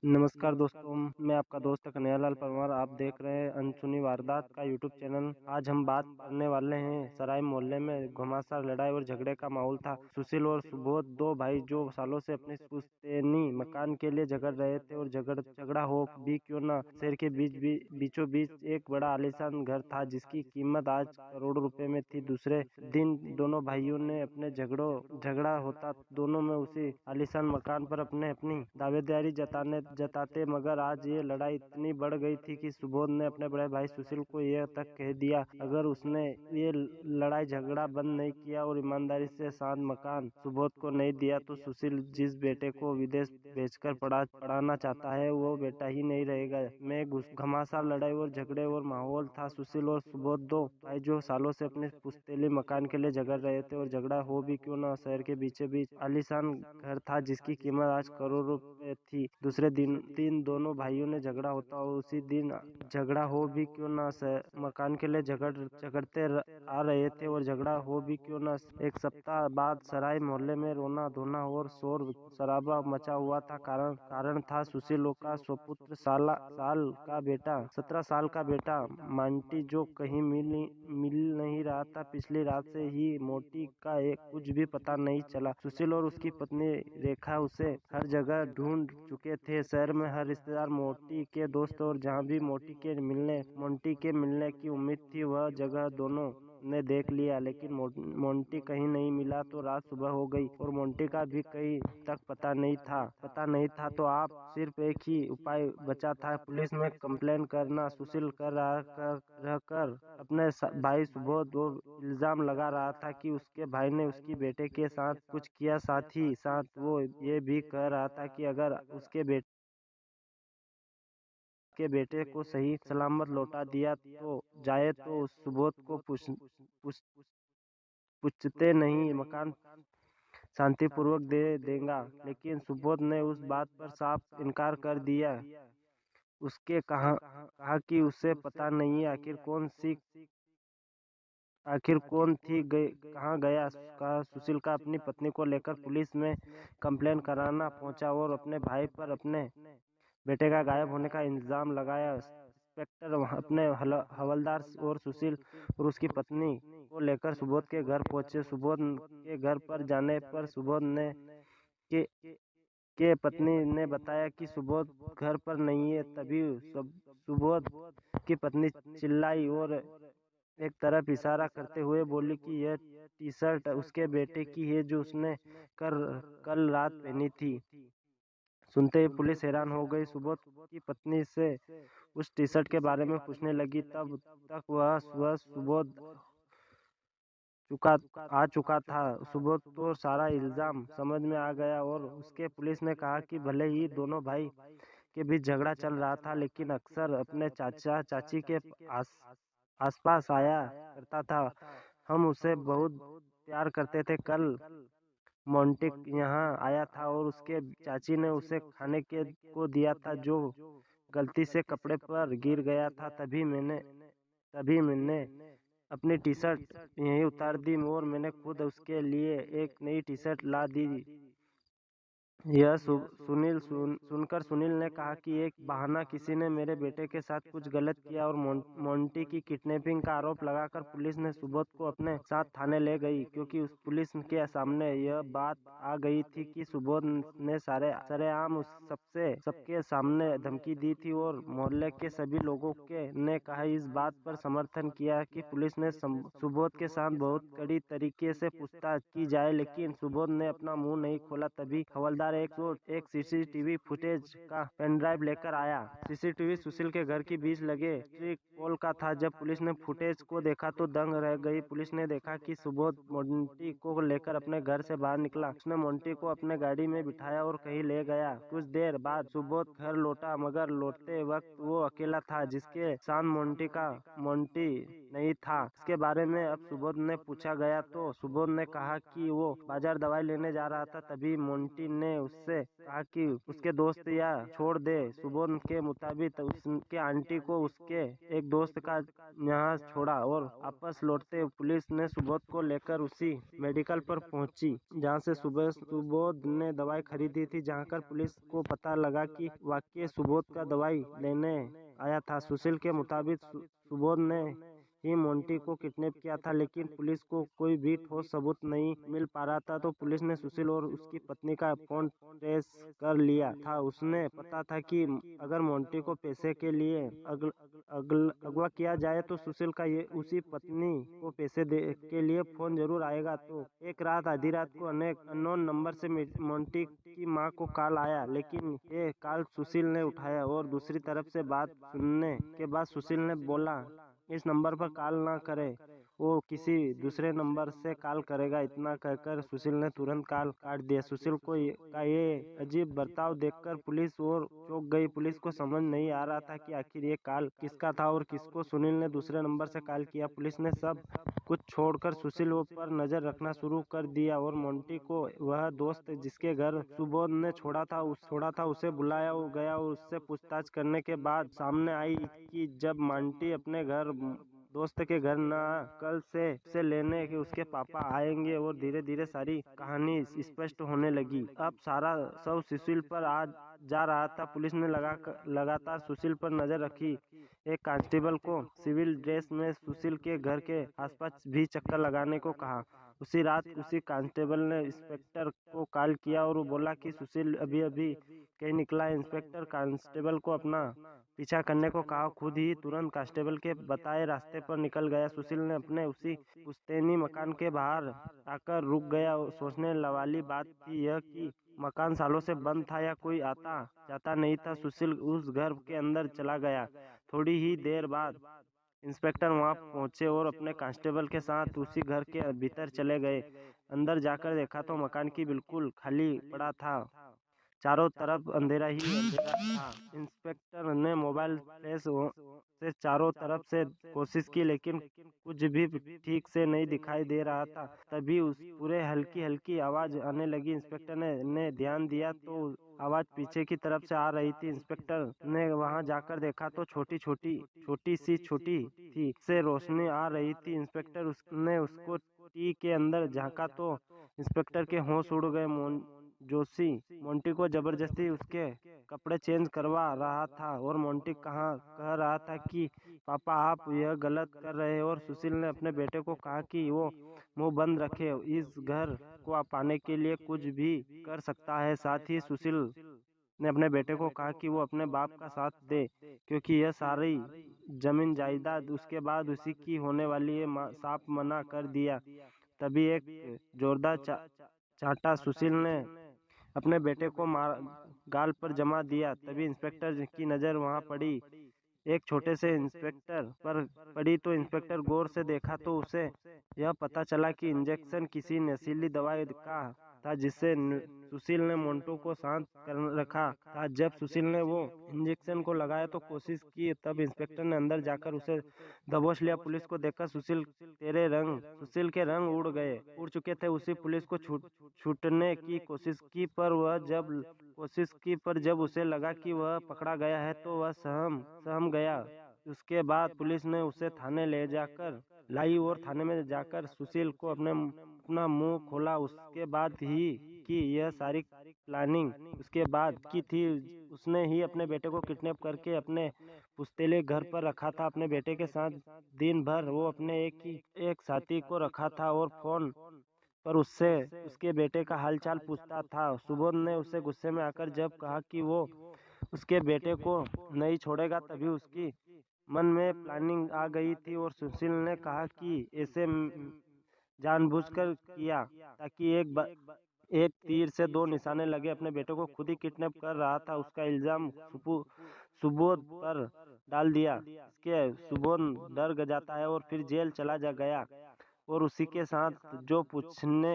नमस्कार दोस्तों, मैं आपका दोस्त कन्हैयालाल परमार। आप देख रहे हैं अनसुनी वारदात का यूट्यूब चैनल। आज हम बात करने वाले हैं सराय मोहल्ले में घमासान लड़ाई और झगड़े का माहौल था। सुशील और सुबोध दो भाई जो सालों से अपने पुश्तैनी मकान के लिए झगड़ रहे थे और झगड़ा हो भी क्यों न, शहर के बीचों बीच एक बड़ा आलीशान घर था जिसकी कीमत आज करोड़ों रुपए में थी। दूसरे दिन दोनों भाइयों ने अपने झगड़ा होता दोनों में उसी आलीशान मकान पर अपनी दावेदारी जताते, मगर आज ये लड़ाई इतनी बढ़ गई थी कि सुबोध ने अपने बड़े भाई सुशील को यह तक कह दिया, अगर उसने ये लड़ाई झगड़ा बंद नहीं किया और ईमानदारी से शांत मकान सुबोध को नहीं दिया तो सुशील जिस बेटे को विदेश भेजकर पढ़ाना चाहता है वो बेटा ही नहीं रहेगा। मैं घमासान लड़ाई और झगड़े और माहौल था। सुशील और सुबोध दो भाई जो सालों से अपने पुश्तैनी मकान के लिए झगड़ रहे थे और झगड़ा हो भी क्यों न, शहर के बीचों बीच आलीशान घर था जिसकी कीमत आज करोड़ रुपए थी। दूसरे दिन दोनों भाइयों ने झगड़ा होता और उसी दिन झगड़ा हो भी क्यों न, मकान के लिए झगड़ते आ रहे थे और झगड़ा हो भी क्यों न। एक सप्ताह बाद सराय मोहल्ले में रोना धोना और शोर शराबा मचा हुआ था। कारण था सुशील का सुपुत्र 17 साल का बेटा मांटी जो कहीं मिल नहीं रहा था। पिछली रात से ही मोटी का कुछ भी पता नहीं चला। सुशील और उसकी पत्नी रेखा उसे हर जगह ढूंढ चुके थे। शहर में हर रिश्तेदार, मोटी के दोस्त और जहाँ भी मोंटी के मिलने की उम्मीद थी वह जगह दोनों ने देख लिया, लेकिन मोंटी कहीं नहीं मिला। तो रात सुबह हो गई और मोंटी का भी कहीं तक पता नहीं था तो आप सिर्फ एक ही उपाय बचा था, पुलिस में कंप्लेन करना। सुशील रहकर अपने भाई सुबोध और इल्जाम लगा रहा था कि उसके भाई ने उसकी बेटे के साथ कुछ किया। साथ ही साथ वो ये भी कह रहा था कि अगर उसके बेटे को सही सलामत लौटा दिया तो जाए तो उस सुबोध को पूछते नहीं मकान शांतिपूर्वक दे देगा। लेकिन सुबोध ने उस बात पर साफ इनकार कर दिया। उसके कहा कि उसे पता नहीं आखिर कौन थी कहाँ गया। सुशील का अपनी पत्नी को लेकर पुलिस में कंप्लेन कराना पहुंचा और अपने भाई पर अपने बेटे का गायब होने का इल्जाम लगाया। इंस्पेक्टर अपने हवलदार और सुशील और उसकी पत्नी को लेकर सुबोध के घर पहुंचे। सुबोध के घर पर जाने पर सुबोध ने के, के पत्नी ने बताया कि सुबोध घर पर नहीं है। तभी सुबोध की पत्नी चिल्लाई और एक तरफ इशारा करते हुए बोली कि यह टी शर्ट उसके बेटे की है जो उसने कल रात पहनी थी। सुनते ही पुलिस हैरान हो गई। सुबोध की पत्नी से उस टी शर्ट के बारे में पूछने लगी। तब तक वह सुबोध आ चुका था। सुबोध तो सारा इल्जाम समझ में आ गया और उसके पुलिस ने कहा कि भले ही दोनों भाई के बीच झगड़ा चल रहा था, लेकिन अक्सर अपने चाचा चाची के आसपास आया करता था। हम उसे बहुत प्यार करते थे। कल मोंटी यहाँ आया था और उसके चाची ने उसे खाने के को दिया था जो गलती से कपड़े पर गिर गया था। तभी मैंने अपनी टी शर्ट यहीं उतार दी और मैंने खुद उसके लिए एक नई टी शर्ट ला दी। यह सुनकर सुनील ने कहा कि एक बहाना, किसी ने मेरे बेटे के साथ कुछ गलत किया और मोंटी की किडनैपिंग का आरोप लगाकर पुलिस ने सुबोध को अपने साथ थाने ले गई, क्योंकि उस पुलिस के सामने यह बात आ गई थी कि सुबोध ने सरेआम सबके सामने धमकी दी थी और मोहल्ले के सभी लोगों के ने कहा इस बात पर समर्थन किया कि पुलिस ने सुबोध के साथ बहुत कड़ी तरीके से पूछताछ की जाए, लेकिन सुबोध ने अपना मुंह नहीं खोला। तभी हवलदार एक सीसीटीवी फुटेज का पेनड्राइव लेकर आया। सीसीटीवी सुशील के घर के बीच लगे ट्री पोल का था। जब पुलिस ने फुटेज को देखा तो दंग रह गई। पुलिस ने देखा कि सुबोध मोंटी को लेकर अपने घर से बाहर निकला। उसने मोंटी को अपने गाड़ी में बिठाया और कहीं ले गया। कुछ देर बाद सुबोध घर लौटा, मगर लौटते वक्त वो अकेला था। जिसके साथ मोंटी नहीं था। इसके बारे में अब सुबोध ने पूछा गया तो सुबोध ने कहा कि वो बाजार दवाई लेने जा रहा था। तभी मोंटी ने उससे कहा कि उसके दोस्त या छोड़ दे। सुबोध के मुताबिक उसके आंटी को उसके एक दोस्त का यहाँ छोड़ा और वापस लौटते पुलिस ने सुबोध को लेकर उसी मेडिकल पर पहुंची जहां से सुबोध ने दवाई खरीदी थी। जाकर पुलिस को पता लगा कि वाकई सुबोध का दवाई लेने आया था। सुशील के मुताबिक सुबोध ने ही मोंटी को किडनैप किया था, लेकिन पुलिस को कोई भी ठोस सबूत नहीं मिल पा रहा था। तो पुलिस ने सुशील और उसकी पत्नी का फोन ट्रेस कर लिया था। उसने पता था कि अगर मोंटी को पैसे के लिए अगवा किया जाए तो सुशील का ये उसी पत्नी को पैसे के लिए फोन जरूर आएगा। तो एक रात आधी रात को अनेक अननोन नंबर से मोंटी की मां को कॉल आया, लेकिन ये कॉल सुशील ने उठाया और दूसरी तरफ से बात सुनने के बाद सुशील ने बोला इस नंबर पर कॉल ना करे, वो किसी दूसरे नंबर से कॉल करेगा। इतना कहकर सुशील ने तुरंत कॉल काट दिया। सुशील को का ये अजीब बर्ताव देखकर पुलिस और चौंक गई। पुलिस को समझ नहीं आ रहा था कि आखिर ये कॉल किसका था और किसको सुशील ने दूसरे नंबर से कॉल किया। पुलिस ने सब कुछ छोड़कर सुशील पर नजर रखना शुरू कर दिया और मोंटी को वह दोस्त जिसके घर सुबोध ने छोड़ा था उसे बुलाया गया और उससे पूछताछ करने के बाद सामने आई कि जब मोंटी अपने घर दोस्त के घर ना कल से लेने के उसके पापा आएंगे और धीरे धीरे सारी कहानी स्पष्ट होने लगी। अब सारा सब सुशील पर आ जा रहा था। पुलिस ने लगातार सुशील पर नजर रखी। एक कांस्टेबल को सिविल ड्रेस में सुशील के घर के आसपास भी चक्कर लगाने को कहा। उसी रात उसी कांस्टेबल ने इंस्पेक्टर को कॉल किया और वो बोला कि सुशील अभी अभी कहीं निकला है। इंस्पेक्टर कांस्टेबल को अपना पीछा करने को कहा। खुद ही तुरंत कांस्टेबल के बताए रास्ते पर निकल गया। सुशील ने अपने उसी पुश्तैनी मकान के बाहर आकर रुक गया। सोचने वाली बात थी यह कि मकान सालों से बंद था या कोई आता जाता नहीं था। सुशील उस घर के अंदर चला गया। थोड़ी ही देर बाद इंस्पेक्टर वहां पहुंचे और अपने कांस्टेबल के साथ उसी घर के भीतर चले गए। अंदर जाकर देखा तो मकान की बिल्कुल खाली पड़ा था। चारों तरफ अंधेरा ही अंधेरा था। इंस्पेक्टर ने मोबाइल फ्लैश से चारों तरफ से कोशिश की, लेकिन कुछ भी ठीक से नहीं दिखाई दे रहा था। तभी उस पूरे हल्की हल्की आवाज आने लगी। इंस्पेक्टर ने ध्यान दिया तो आवाज पीछे की तरफ से आ रही थी। इंस्पेक्टर ने वहां जाकर देखा तो छोटी थी से रोशनी आ रही थी। इंस्पेक्टर ने उसको टी के अंदर झांका तो इंस्पेक्टर के होश उड़ गए। जोशी मोंटी को जबरदस्ती उसके कपड़े चेंज करवा रहा था और मोंटी कह रहा था कि पापा आप यह गलत कर रहे हैं। और सुशील ने अपने बेटे को कहा कि वो मुंह बंद रखे, इस घर को पाने के लिए कुछ भी कर सकता है। साथ ही सुशील ने अपने बेटे को कहा कि वो अपने बाप का साथ दे, क्योंकि यह सारी जमीन जायदाद उसके बाद उसी की होने वाली है। साफ मना कर दिया। तभी एक जोरदार चांटा सुशील ने अपने बेटे को गाल पर जमा दिया। तभी इंस्पेक्टर की नजर वहां पड़ी। एक छोटे से इंस्पेक्टर पर पड़ी तो इंस्पेक्टर गौर से देखा तो उसे यह पता चला कि इंजेक्शन किसी नशीली दवाई का था जिससे सुशील ने मोंटू को शांत कर रखा था। जब सुशील ने वो इंजेक्शन को लगाया तो कोशिश की, तब इंस्पेक्टर ने अंदर जाकर उसे दबोच लिया। पुलिस को देखकर सुशील के रंग उड़ चुके थे। उसी पुलिस को छूटने की कोशिश की पर जब उसे लगा कि वह पकड़ा गया है तो वह सहम गया। उसके बाद पुलिस ने उसे थाने ले जाकर लाई और थाने में जाकर सुशील को अपना मुंह खोला। उसके बाद ही कि यह सारी प्लानिंग उसके बाद की थी। उसने ही अपने बेटे को किडनैप करके अपने पुश्तैनी घर पर रखा था। अपने बेटे के साथ दिन भर वो अपने एक साथी को रखा था और फोन पर उससे उसके बेटे का हालचाल पूछता था। सुबोध ने उसे गुस्से में आकर जब कहा कि वो उसके बेटे को नहीं छोड़ेगा, तभी उसकी मन में प्लानिंग आ गई थी और सुशील ने कहा कि ऐसे जानबूझकर किया ताकि एक तीर से दो निशाने लगे। अपने बेटे को खुद ही किडनैप कर रहा था, उसका इल्जाम सुबोध पर डाल दिया। इसके सुबोध डर जाता है और फिर जेल चला गया और उसी के साथ जो पूछने